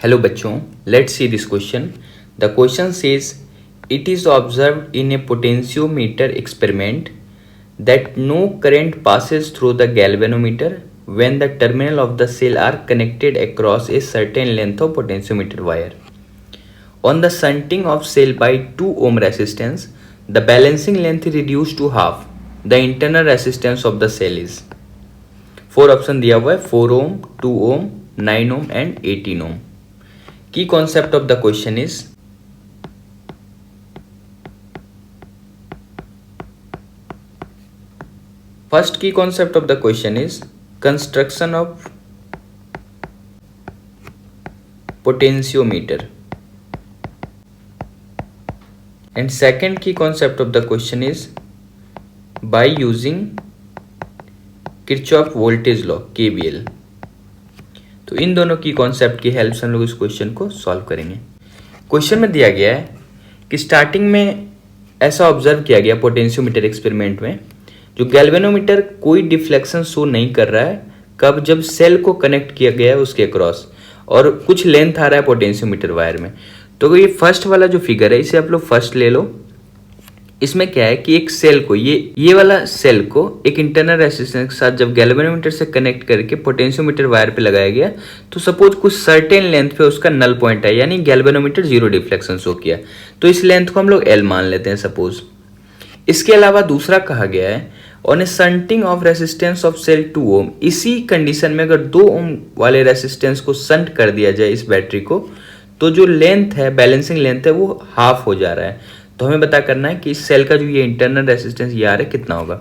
Hello बच्चों, let's see this question. The question says it is observed in a potentiometer experiment that no current passes through the galvanometer when the terminal of the cell are connected across a certain length of potentiometer wire. On the shunting of cell by 2 ohm resistance, the balancing length is reduced to half. The internal resistance of the cell is 4 option दिया हुआ है 4 ohm, 2 ohm, 9 ohm and 18 ohm. Key concept of the question is first key concept of the question is construction of potentiometer, and second key concept of the question is by using Kirchhoff voltage law KVL. तो इन दोनों की concept की help से हम लोग इस question को solve करेंगे। क्वेश्चन में दिया गया है कि स्टार्टिंग में ऐसा ऑब्जर्व किया गया पोटेंशियोमीटर एक्सपेरिमेंट में, जो गैल्वेनोमीटर कोई डिफ्लेक्शन शो नहीं कर रहा है कब, जब सेल को कनेक्ट किया गया है उसके क्रॉस और कुछ लेंथ आ रहा है पोटेंशियोमीटर वायर में। तो ये फर्स्ट वाला जो फिगर है इसे आप लोग फर्स्ट ले लो। इसमें क्या है कि एक सेल को ये वाला सेल को एक इंटरनल रेजिस्टेंस के साथ जब गैल्वेनोमीटर से कनेक्ट करके पोटेंशियोमीटर वायर पे लगाया गया, तो सपोज कुछ सर्टेन लेंथ पे उसका नल पॉइंट है, यानी गैल्वेनोमीटर जीरो डिफ्लेक्शन शो किया, तो इस लेंथ को हम लोग एल मान लेते हैं सपोज। इसके अलावा दूसरा कहा गया है on a shunting of resistance of cell 2 ohm, इसी कंडीशन में अगर 2 ओम वाले रेसिस्टेंस को शंट कर दिया जाए इस बैटरी को, तो जो लेंथ है बैलेंसिंग लेंथ है वो हाफ हो जा रहा है। तो हमें पता करना है कि इस सेल का जो ये इंटरनल रेसिस्टेंस ये आ रहा है कितना होगा।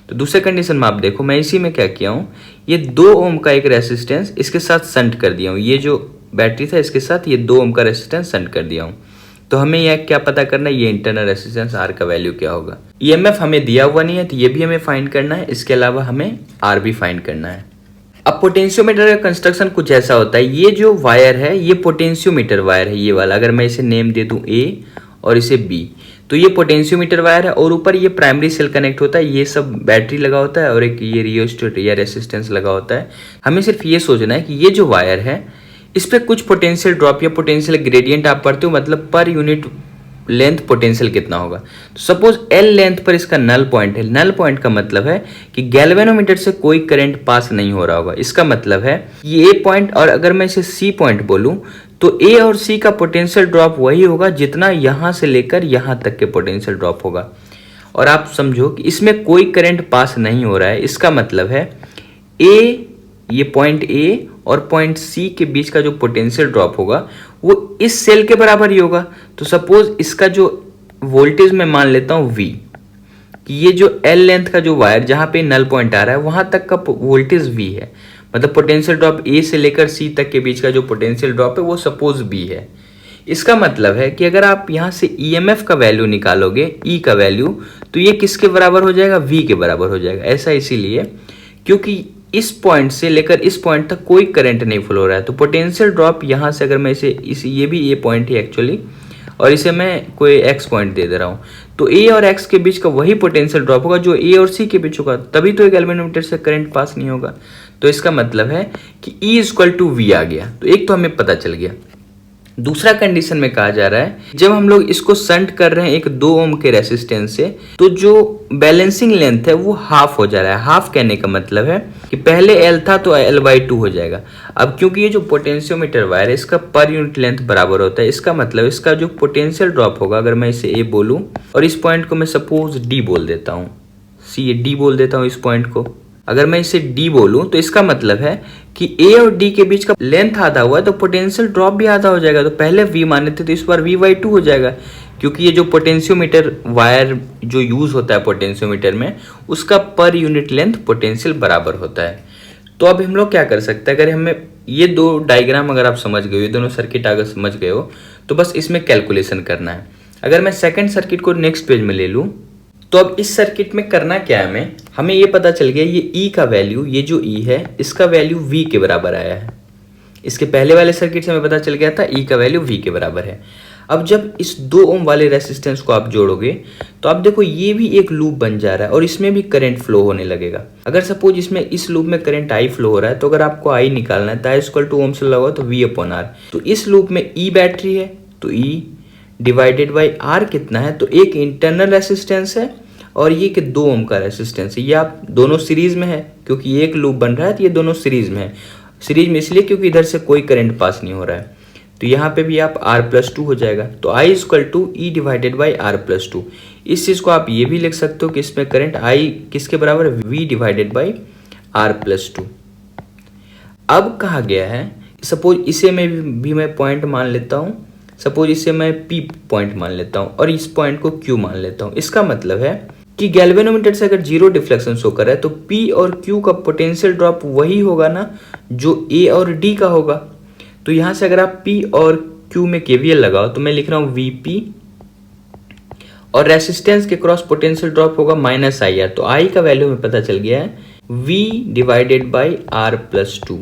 तो दूसरे कंडीशन में आप देखो, मैं इसी में क्या किया हूँ, ये 2 ओम का एक रेसिस्टेंस इसके साथ शंट कर दिया हूँ, ये जो बैटरी था इसके साथ ये 2 ओम का रेसिस्टेंस शंट कर दिया हूँ। तो हमें यह क्या पता करना है, ये इंटरनल रेसिस्टेंस आर का वैल्यू क्या होगा। ईएमएफ हमें दिया हुआ नहीं है तो ये भी हमें फाइंड करना है, इसके अलावा हमें आर भी फाइंड करना है। अब पोटेंशियोमीटर का कंस्ट्रक्शन कुछ ऐसा होता है, ये जो वायर है ये पोटेंशियोमीटर वायर है, ये वाला, अगर मैं इसे नेम दे दूं ए और इसे बी, तो ये पोटेंशियोमीटर वायर है और ऊपर ये प्राइमरी सेल कनेक्ट होता है, ये सब बैटरी लगा होता है और एक ये रियोस्टेट या रेसिस्टेंस लगा होता है। हमें सिर्फ ये सोचना है कि ये जो वायर है इस पर कुछ पोटेंशियल ड्रॉप या पोटेंशियल ग्रेडियंट आप पढ़ते हो, मतलब पर यूनिट लेंथ पोटेंशियल कितना होगा। तो सपोज एल लेंथ पर इसका नल पॉइंट है, नल पॉइंट का मतलब है कि गैल्वेनोमीटर से कोई करंट पास नहीं हो रहा होगा। इसका मतलब है ये ए पॉइंट, और अगर मैं इसे सी पॉइंट बोलूं तो ए और सी का पोटेंशियल ड्रॉप वही होगा जितना यहां से लेकर यहां तक के पोटेंशियल ड्रॉप होगा। और आप समझो कि इसमें कोई करंट पास नहीं हो रहा है, इसका मतलब है ए, ये पॉइंट ए और पॉइंट सी के बीच का जो पोटेंशियल ड्रॉप होगा वो इस सेल के बराबर ही होगा। तो सपोज इसका जो वोल्टेज मैं मान लेता हूं V, कि ये जो L लेंथ का जो वायर जहां पे नल पॉइंट आ रहा है वहां तक का वोल्टेज V है, मतलब पोटेंशियल ड्रॉप A से लेकर C तक के बीच का जो पोटेंशियल ड्रॉप है वो सपोज B है। इसका मतलब है कि अगर आप यहां से EMF का वैल्यू निकालोगे, E का वैल्यू, तो ये किसके बराबर हो जाएगा, V के बराबर हो जाएगा। ऐसा इसीलिए क्योंकि इस पॉइंट से लेकर इस पॉइंट तक कोई करंट नहीं फ्लो हो रहा है। तो पोटेंशियल ड्रॉप यहाँ से अगर मैं इसे ये भी ए पॉइंट है एक्चुअली, और इसे मैं कोई एक्स पॉइंट दे रहा हूँ, तो ए और एक्स के बीच का वही पोटेंशियल ड्रॉप होगा जो ए और सी के बीच होगा, तभी तो एक गैल्वेनोमीटर से करंट पास नहीं होगा। तो इसका मतलब है कि E इक्वल टू वी आ गया। तो एक तो हमें पता चल गया। दूसरा कंडीशन में कहा जा रहा है जब हम लोग इसको शंट कर रहे हैं एक 2 ओम के रेसिस्टेंस से, तो जो बैलेंसिंग लेंथ है वो हाफ हो जा रहा है। हाफ कहने का मतलब है कि पहले L था तो L/2 हो जाएगा। अब क्योंकि ये जो पोटेंशियोमीटर वायर है इसका पर यूनिट लेंथ बराबर होता है, इसका मतलब इसका जो पोटेंशियल ड्रॉप होगा, अगर मैं इसे A बोलूं और इस पॉइंट को मैं सपोज D बोल देता हूँ, D बोल देता हूँ इस पॉइंट को, अगर मैं इसे D बोलूं तो इसका मतलब है कि A और D के बीच का लेंथ आधा हुआ है तो पोटेंशियल ड्रॉप भी आधा हो जाएगा। तो पहले V माने थे तो इस बार V/2 हो जाएगा, क्योंकि ये जो पोटेंशियोमीटर वायर जो यूज होता है पोटेंशियोमीटर में उसका पर यूनिट लेंथ पोटेंशियल बराबर होता है। तो अब हम लोग क्या कर सकते हैं, अगर हमें ये दो डायग्राम अगर आप समझ गए हो, ये दोनों सर्किट अगर समझ गए हो, तो बस इसमें कैलकुलेशन करना है। अगर मैं सेकेंड सर्किट को नेक्स्ट पेज में ले लूँ, तो अब इस सर्किट में करना क्या है, हमें ये पता चल गया ये E का वैल्यू, ये जो E है इसका वैल्यू V के बराबर आया है। इसके पहले वाले सर्किट से हमें पता चल गया था E का वैल्यू V के बराबर है। अब जब इस 2 ओम वाले रेसिस्टेंस को आप जोड़ोगे तो आप देखो ये भी एक लूप बन जा रहा है और इसमें भी करंट फ्लो होने लगेगा। अगर सपोज इसमें इस लूप में करंट आई फ्लो हो रहा है तो अगर आपको आई निकालना है तो आई इक्वल टू ओम से लगा तो V अपॉन आर। तो इस लूप में ई बैटरी है तो ई डिवाइडेड बाई आर कितना है, तो एक इंटरनल रेसिस्टेंस है और ये कि 2 ओम का रेसिस्टेंस है। ये आप दोनों सीरीज में है क्योंकि ये एक लूप बन रहा है तो ये दोनों सीरीज में है। सीरीज में इसलिए क्योंकि इधर से कोई करंट पास नहीं हो रहा है। तो यहाँ पे भी आप R+2 हो जाएगा तो I equal to E divided by R+2। इस चीज़ को आप ये भी लिख सकते हो कि इसमें करंट I किसके बराबर है, V डिवाइडेड बाई R+2। अब कहा गया है सपोज इसे मैं पॉइंट मान लेता हूँ, सपोज इसे मैं P पॉइंट मान लेता हूँ और इस पॉइंट को Q मान लेता हूँ। इसका मतलब है कि गैल्वेनोमीटर से अगर 0 डिफ्लेक्शन शो कर रहा है तो P और Q का पोटेंशियल ड्रॉप वही होगा ना जो A और D का होगा। तो यहां से अगर आप P और Q में KVL लगाओ तो मैं लिख रहा हूं VP और रेसिस्टेंस के क्रॉस पोटेंशियल ड्रॉप होगा -IR। तो I का वैल्यू हमें पता चल गया है V डिवाइडेड बाई R+2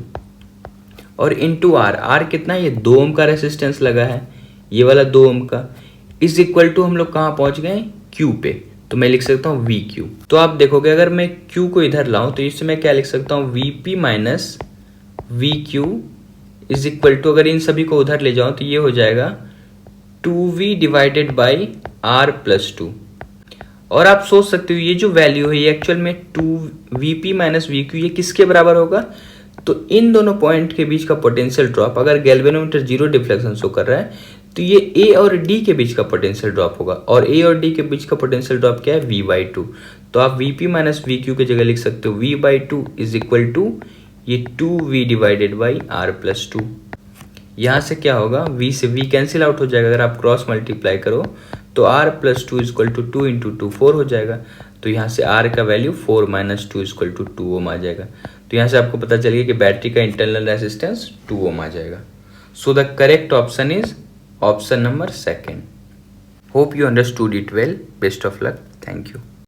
और इंटू R कितना है, ये 2 ओम का रेसिस्टेंस लगा है, ये वाला 2 ओम का, इज इक्वल टू हम लोग कहाँ पहुंच गए Q पे। तो मैं लिख सकता हूँ VQ। तो आप देखोगे अगर मैं Q को इधर लाऊं तो इससे मैं क्या लिख सकता हूँ VP minus VQ is equal to, अगर इन सभी को उधर ले जाऊं तो ये हो जाएगा 2V डिवाइडेड बाई R+2। और आप सोच सकते हो ये जो वैल्यू है ये एक्चुअल में 2VP माइनस VQ ये किसके बराबर होगा, तो इन दोनों पॉइंट के बीच का पोटेंशियल ड्रॉप। अगर गैल्वेनोमीटर 0 डिफ्लेक्शन शो कर रहा है तो ये A और D के बीच का पोटेंशियल ड्रॉप होगा और A और D के बीच का पोटेंशियल ड्रॉप क्या है, V/2। तो आप VP माइनस VQ की जगह लिख सकते हो V/2 इज इक्वल टू ये 2V डिवाइडेड बाई R+2। यहाँ से क्या होगा, V से V कैंसिल आउट हो जाएगा, अगर आप क्रॉस मल्टीप्लाई करो तो R+2 is equal to 2 into 2 4 हो जाएगा। तो यहाँ से R का value 4 minus 2 is equal to 2 ohm आ जाएगा। तो यहाँ से आपको पता चल गया कि बैटरी का इंटरनल रेसिस्टेंस 2 ओम आ जाएगा। So the correct option is option number 2। Hope you understood it well. Best of luck. Thank you.